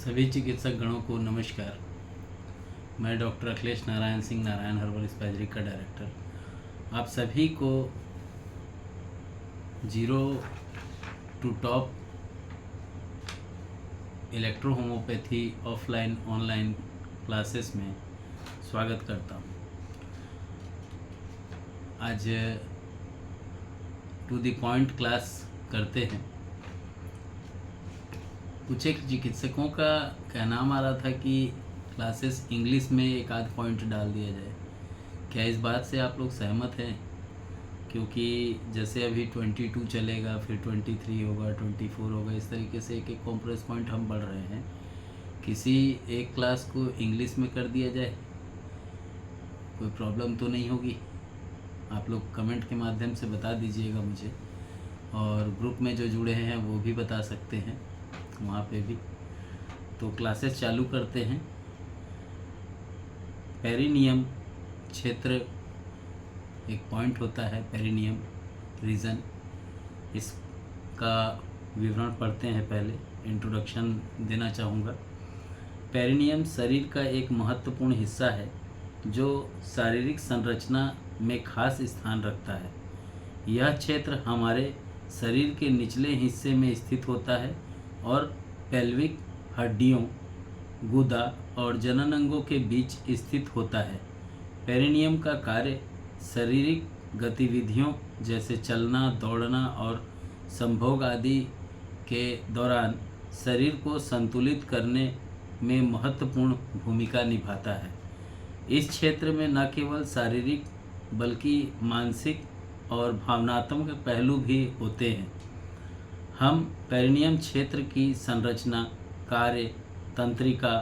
सभी चिकित्सक गणों को नमस्कार। मैं doctor Akhilesh Narayan Singh, Narayan herbal spagyric का डायरेक्टर, आप सभी को zero to top electro homeopathy offline online classes में स्वागत करता हूँ। आज टू द पॉइंट क्लास करते हैं। कुछ एक चिकित्सकों का कहना आ रहा था कि क्लासेस इंग्लिश में एक आध पॉइंट डाल दिया जाए। क्या इस बात से आप लोग सहमत हैं? क्योंकि जैसे अभी 22 चलेगा, फिर 23 होगा, 24 होगा, इस तरीके से एक एक कॉम्प्रेस पॉइंट हम बढ़ रहे हैं। किसी एक क्लास को इंग्लिश में कर दिया जाए, कोई प्रॉब्लम तो नहीं होगी? आप लोग कमेंट के माध्यम से बता दीजिएगा मुझे, और ग्रुप में जो जुड़े हैं वो भी बता सकते हैं वहाँ पे भी। तो क्लासेस चालू करते हैं। पेरिनियम क्षेत्र एक पॉइंट होता है, पेरिनियम रीजन। इसका विवरण पढ़ते हैं। पहले इंट्रोडक्शन देना चाहूँगा। पेरिनियम शरीर का एक महत्वपूर्ण हिस्सा है जो शारीरिक संरचना में खास स्थान रखता है। यह क्षेत्र हमारे शरीर के निचले हिस्से में स्थित होता है और पेल्विक हड्डियों, गुदा और जनन अंगों के बीच स्थित होता है। पेरिनियम का कार्य शारीरिक गतिविधियों जैसे चलना, दौड़ना और संभोग आदि के दौरान शरीर को संतुलित करने में महत्वपूर्ण भूमिका निभाता है। इस क्षेत्र में न केवल शारीरिक बल्कि मानसिक और भावनात्मक पहलू भी होते हैं। हम पेरिनियम क्षेत्र की संरचना, कार्य, तंत्रिका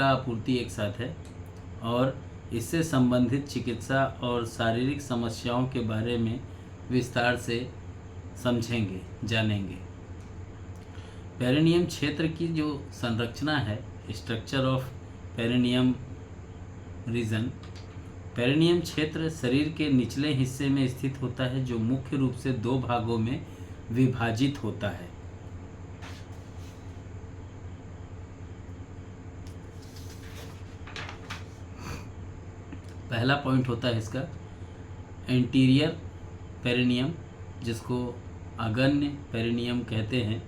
आपूर्ति एक साथ है और इससे संबंधित चिकित्सा और शारीरिक समस्याओं के बारे में विस्तार से समझेंगे, जानेंगे। पेरिनियम क्षेत्र की जो संरचना है, structure of perineum region. Perineum क्षेत्र शरीर के निचले हिस्से में स्थित होता है जो मुख्य रूप से दो भागों में विभाजित होता है। पहला पॉइंट होता है इसका एंटीरियर पेरिनियम, जिसको आग्नेय पेरिनियम कहते हैं।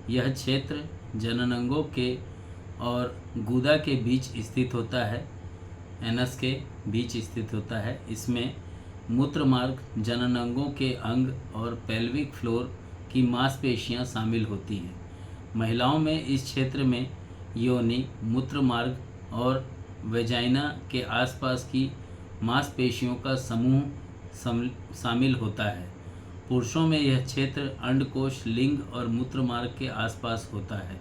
यह क्षेत्र जननांगों के और गुदा के बीच स्थित होता है, एनस के बीच स्थित होता है। इसमें मूत्र मार्ग, जननांगों के अंग और पेल्विक फ्लोर की मांसपेशियां शामिल होती हैं। महिलाओं में इस क्षेत्र में योनि, मूत्र मार्ग और वेजाइना के आसपास की मांसपेशियों का समूह शामिल होता है। पुरुषों में यह क्षेत्र अंडकोश, लिंग और मूत्र मार्ग के आसपास होता है।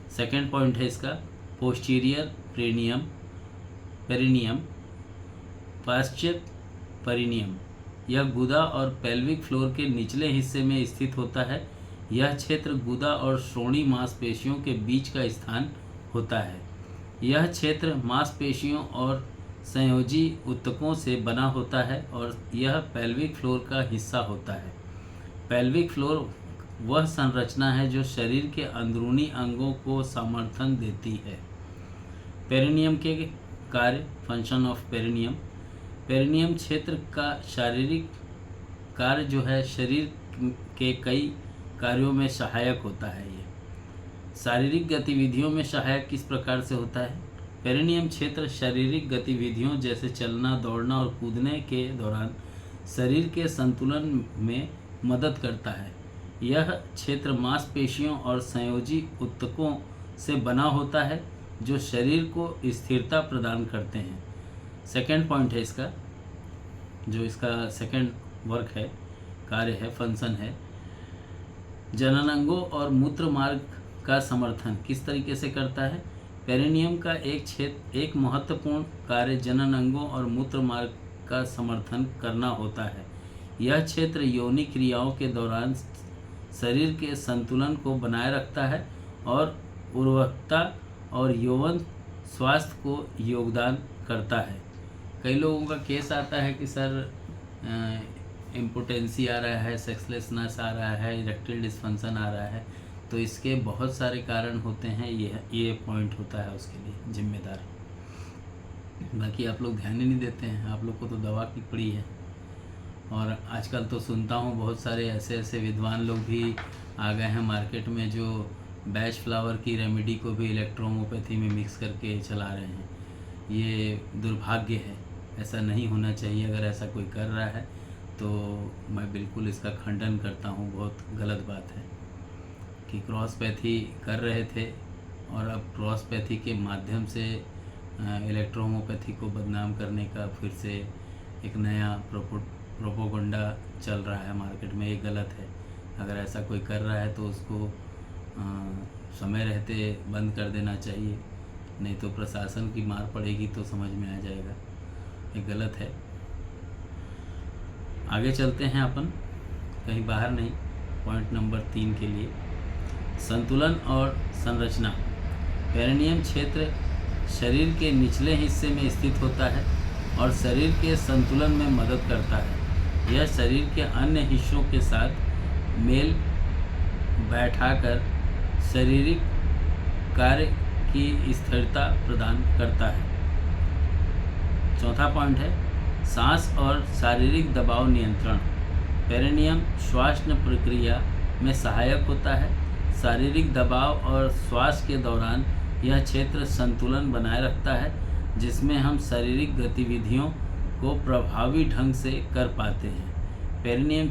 सेकेंड पॉइंट है इसका पोस्टीरियर पेरिनियम, पाश्चात्य पेरिनियम। यह गुदा और पेल्विक फ्लोर के निचले हिस्से में स्थित होता है। यह क्षेत्र गुदा और श्रोणि मांसपेशियों के बीच का स्थान होता है। यह क्षेत्र मांसपेशियों और संयोजी ऊतकों से बना होता है और यह पेल्विक फ्लोर का हिस्सा होता है। पेल्विक फ्लोर वह संरचना है जो शरीर के अंदरूनी अंगों को समर्थन देती है। पेरिनियम के कार्य, फंक्शन ऑफ पेरिनियम। पेरिनियम क्षेत्र का शारीरिक कार्य जो है, शरीर के कई कार्यों में सहायक होता है। ये शारीरिक गतिविधियों में सहायक किस प्रकार से होता है? पेरिनियम क्षेत्र शारीरिक गतिविधियों जैसे चलना, दौड़ना और कूदने के दौरान शरीर के संतुलन में मदद करता है। यह क्षेत्र मांसपेशियों और संयोजी ऊतकों से बना होता है जो शरीर को स्थिरता प्रदान करते हैं। सेकेंड पॉइंट है इसका, जो इसका सेकेंड वर्क है, कार्य है, फंक्शन है, जननांगों और मूत्र मार्ग का समर्थन किस तरीके से करता है? पेरिनियम का एक महत्वपूर्ण कार्य जननांगों और मूत्र मार्ग का समर्थन करना होता है। यह क्षेत्र यौनिक क्रियाओं के दौरान शरीर के संतुलन को बनाए रखता है और उर्वरकता और यौवन स्वास्थ्य को योगदान करता है। कई लोगों का केस आता है कि सर इम्पोटेंसी आ रहा है, सेक्सलेसनेस आ रहा है, इरेक्टाइल डिस्फंक्शन आ रहा है, तो इसके बहुत सारे कारण होते हैं, ये पॉइंट होता है उसके लिए जिम्मेदार। बाकी आप लोग ध्यान ही नहीं देते हैं, आप लोग को तो दवा की पड़ी है। और आजकल तो सुनता हूँ बहुत सारे ऐसे ऐसे विद्वान लोग भी आ गए हैं मार्केट में जो बैच फ्लावर की रेमेडी को भी इलेक्ट्रोहोम्योपैथी में मिक्स करके चला रहे हैं। ये दुर्भाग्य है, ऐसा नहीं होना चाहिए। अगर ऐसा कोई कर रहा है तो मैं बिल्कुल इसका खंडन करता हूँ। बहुत गलत बात है कि क्रॉसपैथी कर रहे थे और अब क्रॉसपैथी के माध्यम से इलेक्ट्रोहोम्योपैथी को बदनाम करने का फिर से एक नया प्रोपोगंडा चल रहा है मार्केट में। ये गलत है। अगर ऐसा कोई कर रहा है तो उसको समय रहते बंद कर देना चाहिए, नहीं तो प्रशासन की मार पड़ेगी तो समझ में आ जाएगा। ये गलत है। आगे चलते हैं अपन, कहीं बाहर नहीं। पॉइंट नंबर 3 के लिए संतुलन और संरचना। पेरिनियम क्षेत्र शरीर के निचले हिस्से में स्थित होता है और शरीर के संतुलन में मदद करता है। यह शरीर के अन्य हिस्सों के साथ मेल बैठाकर शारीरिक कार्य की स्थिरता प्रदान करता है। चौथा पॉइंट है सांस और शारीरिक दबाव नियंत्रण। पेरिनियम श्वासन प्रक्रिया में सहायक होता है। शारीरिक दबाव और श्वास के दौरान यह क्षेत्र संतुलन बनाए रखता है, जिसमें हम शारीरिक गतिविधियों को प्रभावी ढंग से कर पाते हैं। पेरिनियम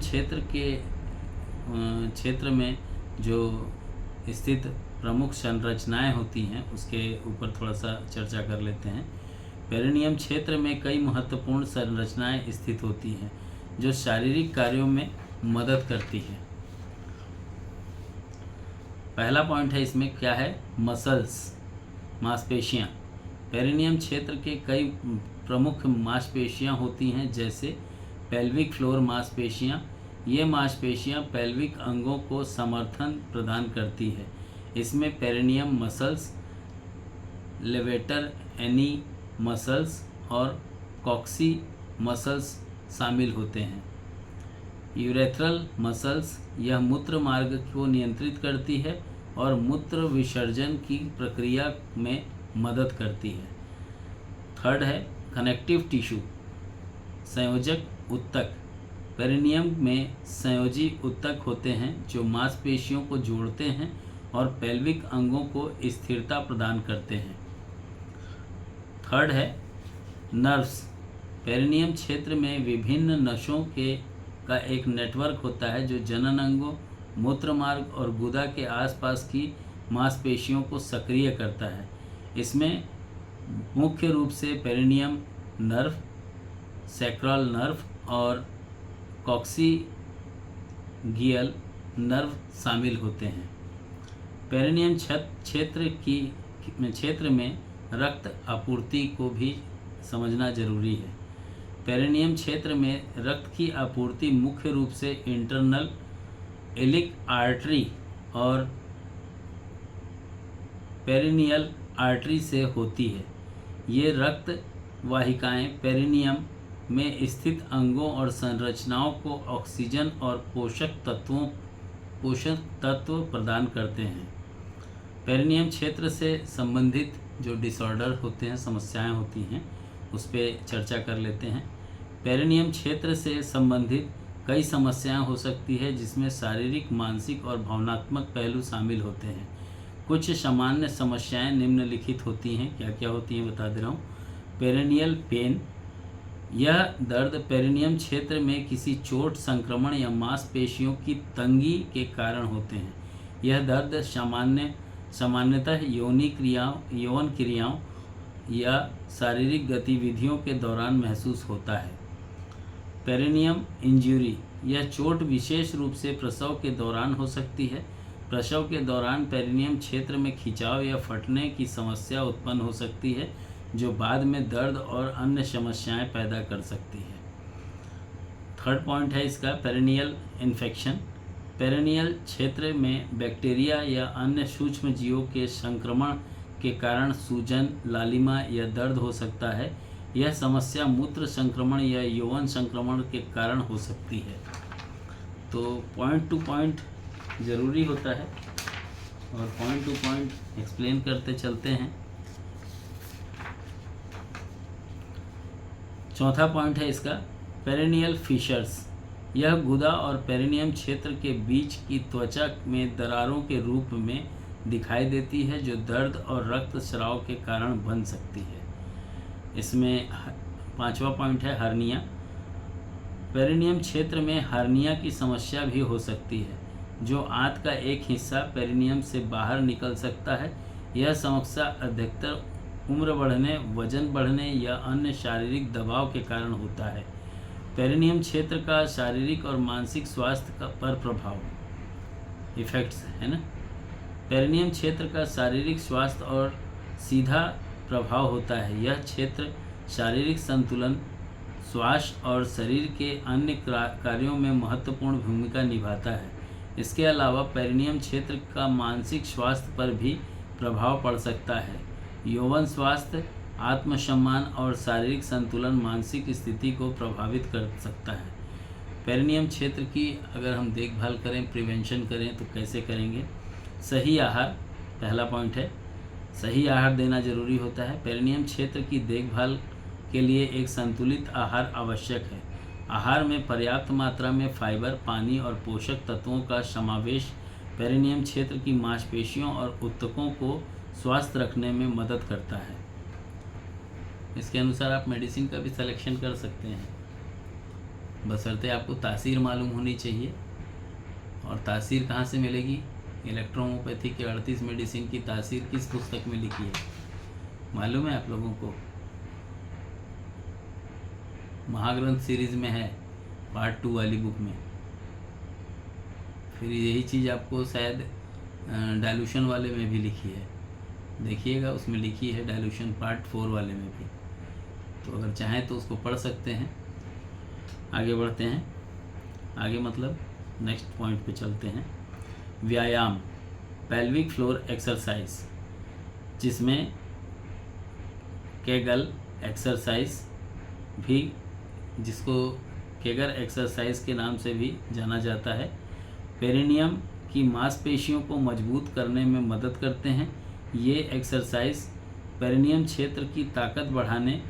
क्षेत्र में जो स्थित प्रमुख संरचनाएं होती हैं उसके ऊपर थोड़ा सा चर्चा कर लेते हैं। पेरिनियम क्षेत्र में कई महत्वपूर्ण संरचनाएं स्थित होती हैं जो शारीरिक कार्यों में मदद करती हैं। पहला पॉइंट है इसमें क्या है, मसल्स, मांसपेशियां। पेरिनियम क्षेत्र के कई प्रमुख मांसपेशियां होती हैं, जैसे पेल्विक फ्लोर मांसपेशियां। ये मांसपेशियां पेल्विक अंगों को समर्थन प्रदान करती है। इसमें perineum muscles, levator ani muscles और कॉक्सी मसल्स शामिल होते हैं। यूरेथ्रल मसल्स, यह मूत्र मार्ग को नियंत्रित करती है और मूत्र विसर्जन की प्रक्रिया में मदद करती है। थर्ड है कनेक्टिव टिश्यू, संयोजक ऊतक। पेरिनियम में संयोजी ऊतक होते हैं जो मांसपेशियों को जोड़ते हैं और पेल्विक अंगों को स्थिरता प्रदान करते हैं। थर्ड है नर्व्स। पेरिनियम क्षेत्र में विभिन्न नसों का एक नेटवर्क होता है जो जनन अंगों, मूत्र मार्ग और गुदा के आसपास की मांसपेशियों को सक्रिय करता है। इसमें मुख्य रूप से पेरिनियम नर्व, सैक्रल नर्व और कॉक्सीगियल नर्व शामिल होते हैं। पेरिनियम क्षेत्र में रक्त आपूर्ति को भी समझना जरूरी है। पेरिनियम क्षेत्र में रक्त की आपूर्ति मुख्य रूप से इंटरनल इलिक आर्टरी और पेरिनियल आर्टरी से होती है। ये रक्त वाहिकाएं पेरिनियम में स्थित अंगों और संरचनाओं को ऑक्सीजन और पोषक तत्व प्रदान करते हैं। पेरिनियम क्षेत्र से संबंधित जो डिसऑर्डर होते हैं, समस्याएं होती हैं, उस पर चर्चा कर लेते हैं। पेरिनियम क्षेत्र से संबंधित कई समस्याएं हो सकती है जिसमें शारीरिक, मानसिक और भावनात्मक पहलू शामिल होते हैं। कुछ सामान्य समस्याएं निम्नलिखित होती हैं। क्या क्या होती हैं बता दे रहा हूँ। पेरिनियल पेन, यह दर्द पेरिनियम क्षेत्र में किसी चोट, संक्रमण या मांसपेशियों की तंगी के कारण होते हैं। यह दर्द सामान्यतः यौन क्रियाओं या शारीरिक गतिविधियों के दौरान महसूस होता है। पेरिनियम इंजरी, यह चोट विशेष रूप से प्रसव के दौरान हो सकती है। प्रसव के दौरान पेरिनियम क्षेत्र में खिंचाव या फटने की समस्या उत्पन्न हो सकती है जो बाद में दर्द और अन्य समस्याएं पैदा कर सकती है। थर्ड पॉइंट है इसका पेरिनियल इन्फेक्शन। पेरिनियल क्षेत्र में बैक्टीरिया या अन्य सूक्ष्म जीवों के संक्रमण के कारण सूजन, लालिमा या दर्द हो सकता है। यह समस्या मूत्र संक्रमण या यौन संक्रमण के कारण हो सकती है। तो पॉइंट टू पॉइंट ज़रूरी होता है। और पॉइंट टू पॉइंट एक्सप्लेन करते चलते हैं। चौथा पॉइंट है इसका पेरिनियल फिशर्स। यह गुदा और पेरिनियम क्षेत्र के बीच की त्वचा में दरारों के रूप में दिखाई देती है, जो दर्द और रक्तस्राव के कारण बन सकती है। इसमें पांचवा पॉइंट है हर्निया। पेरिनियम क्षेत्र में हर्निया की समस्या भी हो सकती है, जो आंत का एक हिस्सा पेरिनियम से बाहर निकल सकता है। यह समस्या अधिकतर उम्र बढ़ने, वजन बढ़ने या अन्य शारीरिक दबाव के कारण होता है। पेरिनियम क्षेत्र का शारीरिक और मानसिक स्वास्थ्य पर प्रभाव, इफेक्ट्स है ना। पेरिनियम क्षेत्र का शारीरिक स्वास्थ्य और सीधा प्रभाव होता है। यह क्षेत्र शारीरिक संतुलन, श्वास और शरीर के अन्य कार्यों में महत्वपूर्ण भूमिका निभाता है। इसके अलावा पेरिनियम क्षेत्र का मानसिक स्वास्थ्य पर भी प्रभाव पड़ सकता है। यौवन स्वास्थ्य, आत्मसम्मान और शारीरिक संतुलन मानसिक स्थिति को प्रभावित कर सकता है। पेरिनियम क्षेत्र की अगर हम देखभाल करें, प्रिवेंशन करें तो कैसे करेंगे? सही आहार पहला पॉइंट है। सही आहार देना जरूरी होता है। पेरिनियम क्षेत्र की देखभाल के लिए एक संतुलित आहार आवश्यक है। आहार में पर्याप्त मात्रा में फाइबर, पानी और पोषक तत्वों का समावेश पेरिनियम क्षेत्र की मांसपेशियों और ऊतकों को स्वस्थ रखने में मदद करता है। इसके अनुसार आप मेडिसिन का भी सिलेक्शन कर सकते हैं, बशर्ते आपको तासीर मालूम होनी चाहिए। और तासीर कहाँ से मिलेगी? इलेक्ट्रोहोम्योपैथी के 38 मेडिसिन की तासीर किस पुस्तक में लिखी है मालूम है आप लोगों को? महाग्रंथ सीरीज में है, पार्ट 2 वाली बुक में। फिर यही चीज़ आपको शायद डाइल्यूशन वाले में भी लिखी है, देखिएगा उसमें लिखी है डाइल्यूशन पार्ट 4 वाले में भी। तो अगर चाहें तो उसको पढ़ सकते हैं। आगे बढ़ते हैं। आगे मतलब नेक्स्ट पॉइंट पे चलते हैं। व्यायाम, पेल्विक फ्लोर एक्सरसाइज, जिसमें केगल एक्सरसाइज भी, जिसको केगर एक्सरसाइज के नाम से भी जाना जाता है, पेरिनियम की मांसपेशियों को मजबूत करने में मदद करते हैं। ये एक्सरसाइज पेरिनियम क्षेत्र की ताकत बढ़ाने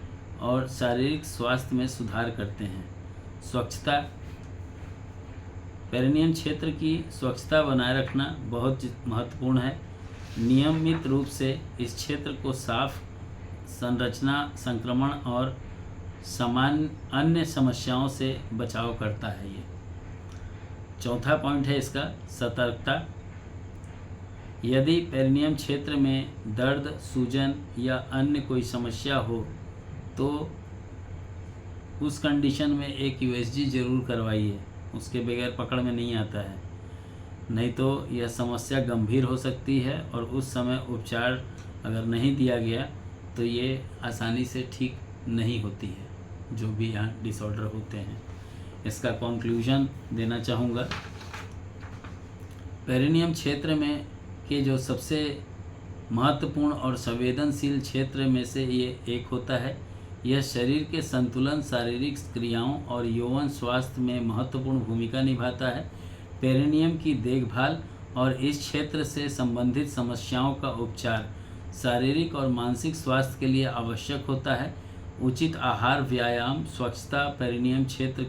और शारीरिक स्वास्थ्य में सुधार करते हैं। स्वच्छता, पेरिनियम क्षेत्र की स्वच्छता बनाए रखना बहुत महत्वपूर्ण है। नियमित रूप से इस क्षेत्र को साफ, संरचना, संक्रमण और सामान्य अन्य समस्याओं से बचाव करता है। ये चौथा पॉइंट है इसका सतर्कता। यदि पेरिनियम क्षेत्र में दर्द, सूजन या अन्य कोई समस्या हो तो उस कंडीशन में एक यूएसजी ज़रूर करवाइए, उसके बगैर पकड़ में नहीं आता है। नहीं तो यह समस्या गंभीर हो सकती है और उस समय उपचार अगर नहीं दिया गया तो ये आसानी से ठीक नहीं होती है, जो भी यहाँ डिसऑर्डर होते हैं। इसका कंक्लूजन देना चाहूँगा। पेरिनियम क्षेत्र में के जो सबसे महत्वपूर्ण और संवेदनशील क्षेत्र में से ये एक होता है। यह शरीर के संतुलन, शारीरिक क्रियाओं और यौवन स्वास्थ्य में महत्वपूर्ण भूमिका निभाता है। पेरिनियम की देखभाल और इस क्षेत्र से संबंधित समस्याओं का उपचार शारीरिक और मानसिक स्वास्थ्य के लिए आवश्यक होता है। उचित आहार, व्यायाम, स्वच्छता पेरिनियम क्षेत्र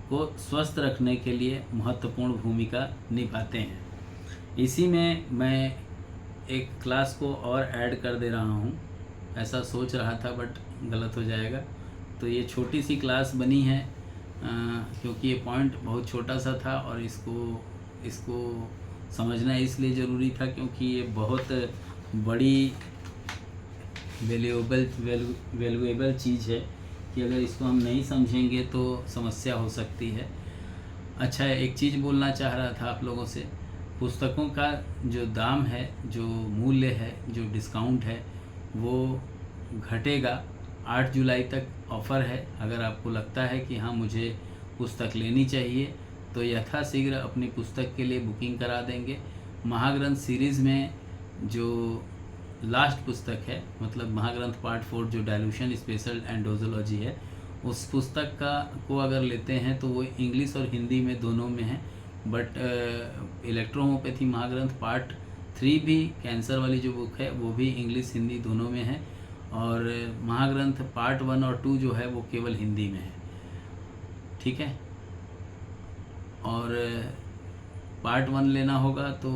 को स्वस्थ रखने के लिए महत्वपूर्ण भूमिका निभाते हैं। इसी में मैं एक क्लास को और ऐड कर दे रहा हूँ, ऐसा सोच रहा था बट गलत हो जाएगा। तो ये छोटी सी क्लास बनी है क्योंकि ये पॉइंट बहुत छोटा सा था और इसको समझना इसलिए ज़रूरी था क्योंकि ये बहुत बड़ी वैल्यूएबल चीज़ है कि अगर इसको हम नहीं समझेंगे तो समस्या हो सकती है। अच्छा, एक चीज़ बोलना चाह रहा था आप लोगों से। पुस्तकों का जो दाम है, जो मूल्य है, जो डिस्काउंट है, वो घटेगा। 8 जुलाई तक ऑफ़र है। अगर आपको लगता है कि हाँ मुझे पुस्तक लेनी चाहिए तो यथाशीघ्र अपनी पुस्तक के लिए बुकिंग करा देंगे। महाग्रंथ सीरीज़ में जो लास्ट पुस्तक है, मतलब महाग्रंथ पार्ट 4 जो डाइल्यूशन, स्पेशल एंड डोजोलॉजी है, उस पुस्तक को अगर लेते हैं तो वो इंग्लिश और हिंदी में दोनों में है। बट इलेक्ट्रोहोम्योपैथी महाग्रंथ पार्ट 3 भी कैंसर वाली जो बुक है वो भी इंग्लिश हिंदी दोनों में है, और महाग्रंथ पार्ट 1 और 2 जो है वो केवल हिंदी में है। ठीक है, और पार्ट 1 लेना होगा तो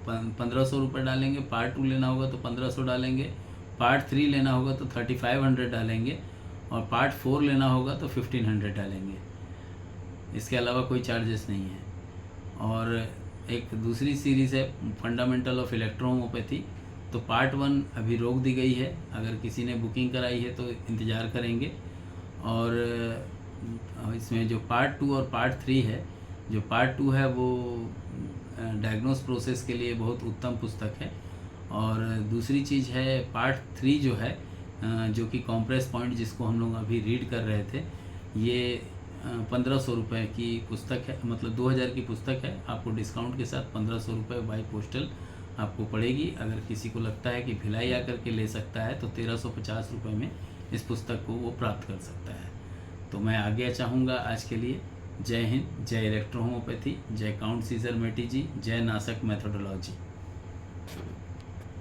1500 रुपये डालेंगे, पार्ट 2 लेना होगा तो 1500 डालेंगे, पार्ट 3 लेना होगा तो 3500 डालेंगे, और पार्ट 4 लेना होगा तो 1500 डालेंगे। इसके अलावा कोई चार्जेस नहीं है। और एक दूसरी सीरीज़ है फंडामेंटल ऑफ इलेक्ट्रोहोम्योपैथी, तो पार्ट 1 अभी रोक दी गई है, अगर किसी ने बुकिंग कराई है तो इंतज़ार करेंगे। और इसमें जो पार्ट 2 और पार्ट 3 है, जो पार्ट 2 है वो डायग्नोस प्रोसेस के लिए बहुत उत्तम पुस्तक है। और दूसरी चीज़ है पार्ट 3 जो है, जो कि कॉम्प्रेस पॉइंट जिसको हम लोग अभी रीड कर रहे थे, ये 1500 रुपये की पुस्तक है, मतलब 2000 की पुस्तक है। आपको डिस्काउंट के साथ 1500 रुपये बाई पोस्टल आपको पड़ेगी। अगर किसी को लगता है कि भिलाई आकर के ले सकता है तो 1350 रुपये में इस पुस्तक को वो प्राप्त कर सकता है। तो मैं आगे चाहूँगा आज के लिए। जय हिंद, जय इलेक्ट्रोहोम्योपैथी, जय काउंट सीजर मेटी जी, जय नासक मेथोडोलॉजी।